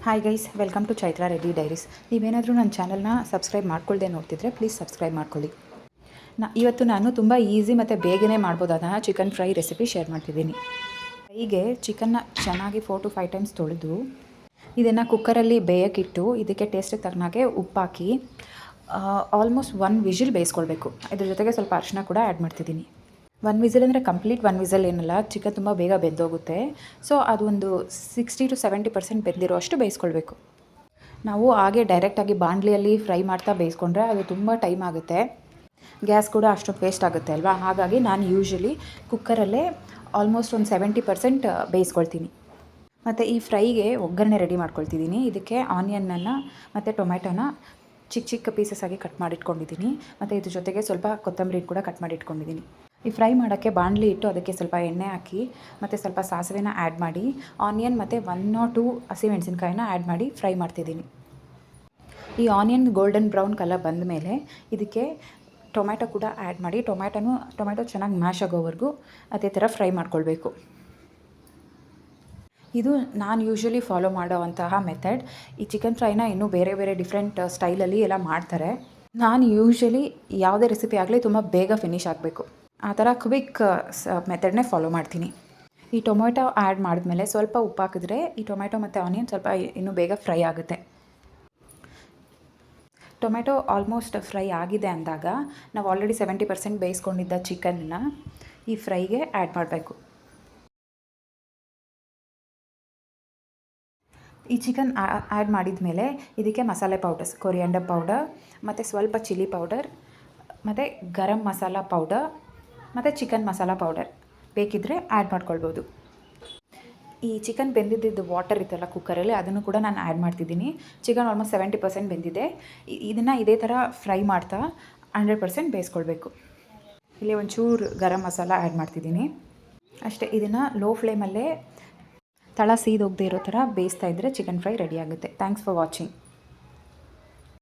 Hi guys, welcome to Chaitra Reddy diaries. ನೀವೇನಾದರೂ ನನ್ನ ಚಾನಲ್ನ ಸಬ್ಸ್ಕ್ರೈಬ್ ಮಾಡ್ಕೊಳ್ದೆ ನೋಡ್ತಿದ್ರೆ ಪ್ಲೀಸ್ ಸಬ್ಸ್ಕ್ರೈಬ್ ಮಾಡ್ಕೊಳ್ಳಿ. ಇವತ್ತು ನಾನು ತುಂಬ ಈಸಿ ಮತ್ತು ಬೇಗನೆ ಮಾಡ್ಬೋದಾದ ಚಿಕನ್ ಫ್ರೈ ರೆಸಿಪಿ ಶೇರ್ ಮಾಡ್ತಿದ್ದೀನಿ. ಫ್ರೈಗೆ ಚಿಕನ್ನ ಚೆನ್ನಾಗಿ 4 to 5 ಟೈಮ್ಸ್ ತೊಳೆದು ಇದನ್ನು ಕುಕ್ಕರಲ್ಲಿ ಬೇಯಕ್ಕಿಟ್ಟು ಇದಕ್ಕೆ ಟೇಸ್ಟಿಗೆ ತಕ್ಕನಾಗೆ ಉಪ್ಪಾಕಿ ಆಲ್ಮೋಸ್ಟ್ 1 ವಿಜಿಲ್ ಬೇಯಿಸ್ಕೊಳ್ಬೇಕು. ಇದ್ರ ಜೊತೆಗೆ ಸ್ವಲ್ಪ ಅರಿಶಿನ ಕೂಡ ಆ್ಯಡ್ ಮಾಡ್ತಿದ್ದೀನಿ. 1 ವಿಸಿಲ್ ಅಂದರೆ ಕಂಪ್ಲೀಟ್ 1 ವಿಸಲ್ ಏನಲ್ಲ, ಚಿಕನ್ ತುಂಬ ಬೇಗ ಬೆಂದೋಗುತ್ತೆ. ಸೊ ಅದು ಒಂದು 60 to 70% ಬೆಂದಿರೋ ಅಷ್ಟು ಬೇಯಿಸ್ಕೊಳ್ಬೇಕು. ನಾವು ಹಾಗೆ ಡೈರೆಕ್ಟಾಗಿ ಬಾಣಲಿಯಲ್ಲಿ ಫ್ರೈ ಮಾಡ್ತಾ ಬೇಯಿಸ್ಕೊಂಡ್ರೆ ಅದು ತುಂಬ ಟೈಮ್ ಆಗುತ್ತೆ, ಗ್ಯಾಸ್ ಕೂಡ ಅಷ್ಟೊಂದು ವೇಸ್ಟ್ ಆಗುತ್ತೆ ಅಲ್ವಾ. ಹಾಗಾಗಿ ನಾನು ಯೂಶ್ವಲಿ ಕುಕ್ಕರಲ್ಲೇ ಆಲ್ಮೋಸ್ಟ್ ಒಂದು 70% ಬೇಯಿಸ್ಕೊಳ್ತೀನಿ. ಮತ್ತು ಈ ಫ್ರೈಗೆ ಒಗ್ಗರಣೆ ರೆಡಿ ಮಾಡ್ಕೊಳ್ತಿದ್ದೀನಿ. ಇದಕ್ಕೆ ಆನಿಯನ್ನನ್ನು ಮತ್ತು ಟೊಮೆಟೊನ ಚಿಕ್ಕ ಚಿಕ್ಕ ಪೀಸಸ್ ಆಗಿ ಕಟ್ ಮಾಡಿಟ್ಕೊಂಡಿದ್ದೀನಿ. ಮತ್ತು ಇದ್ರ ಜೊತೆಗೆ ಸ್ವಲ್ಪ ಕೊತ್ತಂಬರಿ ಕೂಡ ಕಟ್ ಮಾಡಿಟ್ಕೊಂಡಿದ್ದೀನಿ. ಈ ಫ್ರೈ ಮಾಡೋಕ್ಕೆ ಬಾಣಲಿ ಇಟ್ಟು ಅದಕ್ಕೆ ಸ್ವಲ್ಪ ಎಣ್ಣೆ ಹಾಕಿ ಮತ್ತು ಸ್ವಲ್ಪ ಸಾಸಿವೆನ ಆ್ಯಡ್ ಮಾಡಿ ಆನಿಯನ್ ಮತ್ತು 1 or 2 ಹಸಿಮೆಣಸಿನ್ಕಾಯಿನ ಆ್ಯಡ್ ಮಾಡಿ ಫ್ರೈ ಮಾಡ್ತಿದ್ದೀನಿ. ಈ ಆನಿಯನ್ ಗೋಲ್ಡನ್ ಬ್ರೌನ್ ಕಲರ್ ಬಂದ ಮೇಲೆ ಇದಕ್ಕೆ ಟೊಮೆಟೊ ಕೂಡ ಆ್ಯಡ್ ಮಾಡಿ ಟೊಮೆಟೊ ಚೆನ್ನಾಗಿ ಮ್ಯಾಶ್ ಆಗೋವರೆಗೂ ಅದೇ ಥರ ಫ್ರೈ ಮಾಡ್ಕೊಳ್ಬೇಕು. ಇದು ನಾನು ಯೂಶ್ವಲಿ ಫಾಲೋ ಮಾಡೋವಂತಹ ಮೆಥಡ್. ಈ ಚಿಕನ್ ಫ್ರೈನ ಇನ್ನೂ ಬೇರೆ ಬೇರೆ ಡಿಫ್ರೆಂಟ್ ಸ್ಟೈಲಲ್ಲಿ ಎಲ್ಲ ಮಾಡ್ತಾರೆ. ನಾನು ಯೂಶ್ವಲಿ ಯಾವುದೇ ರೆಸಿಪಿ ಆಗಲಿ ತುಂಬ ಬೇಗ ಫಿನಿಶ್ ಆಗಬೇಕು, ಆ ಥರ ಕ್ವಿಕ್ ಮೆಥಡ್ನೇ ಫಾಲೋ ಮಾಡ್ತೀನಿ. ಈ ಟೊಮೆಟೊ ಆ್ಯಡ್ ಮಾಡಿದ್ಮೇಲೆ ಸ್ವಲ್ಪ ಉಪ್ಪು ಹಾಕಿದ್ರೆ ಈ ಟೊಮೆಟೊ ಮತ್ತು ಆನಿಯನ್ ಸ್ವಲ್ಪ ಇನ್ನೂ ಬೇಗ ಫ್ರೈ ಆಗುತ್ತೆ. ಟೊಮೆಟೊ ಆಲ್ಮೋಸ್ಟ್ ಫ್ರೈ ಆಗಿದೆ ಅಂದಾಗ ನಾವು ಆಲ್ರೆಡಿ 70% ಬೇಯಿಸ್ಕೊಂಡಿದ್ದ ಚಿಕನ್ನ ಈ ಫ್ರೈಗೆ ಆ್ಯಡ್ ಮಾಡಬೇಕು. ಈ ಚಿಕನ್ ಆ್ಯಡ್ ಮಾಡಿದ ಮೇಲೆ ಇದಕ್ಕೆ ಮಸಾಲೆ ಪೌಡರ್ಸ್, ಕೊರಿಯಾಂಡರ್ ಪೌಡರ್ ಮತ್ತು ಸ್ವಲ್ಪ ಚಿಲ್ಲಿ ಪೌಡರ್ ಮತ್ತು ಗರಂ ಮಸಾಲ ಪೌಡರ್ ಮತ್ತು ಚಿಕನ್ ಮಸಾಲ ಪೌಡರ್ ಬೇಕಿದ್ದರೆ ಆ್ಯಡ್ ಮಾಡ್ಕೊಳ್ಬೋದು. ಈ ಚಿಕನ್ ಬೆಂದಿದ್ದು ವಾಟರ್ ಇತ್ತಲ್ಲ ಕುಕ್ಕರಲ್ಲಿ, ಅದನ್ನು ಕೂಡ ನಾನು ಆ್ಯಡ್ ಮಾಡ್ತಿದ್ದೀನಿ. ಚಿಕನ್ ಆಲ್ಮೋಸ್ಟ್ 70% ಬೆಂದಿದೆ. ಇದನ್ನು ಇದೇ ಥರ ಫ್ರೈ ಮಾಡ್ತಾ 100% ಬೇಯಿಸ್ಕೊಳ್ಬೇಕು. ಇಲ್ಲಿ ಒಂಚೂರು ಗರಂ ಮಸಾಲ ಆ್ಯಡ್ ಮಾಡ್ತಿದ್ದೀನಿ ಅಷ್ಟೇ. ಇದನ್ನು ಲೋ ಫ್ಲೇಮಲ್ಲೇ ತಳ ಸೀದೋಗದೆ ಇರೋ ಥರ ಬೇಯಿಸ್ತಾ ಇದ್ದರೆ ಚಿಕನ್ ಫ್ರೈ ರೆಡಿ ಆಗುತ್ತೆ. Thanks for watching.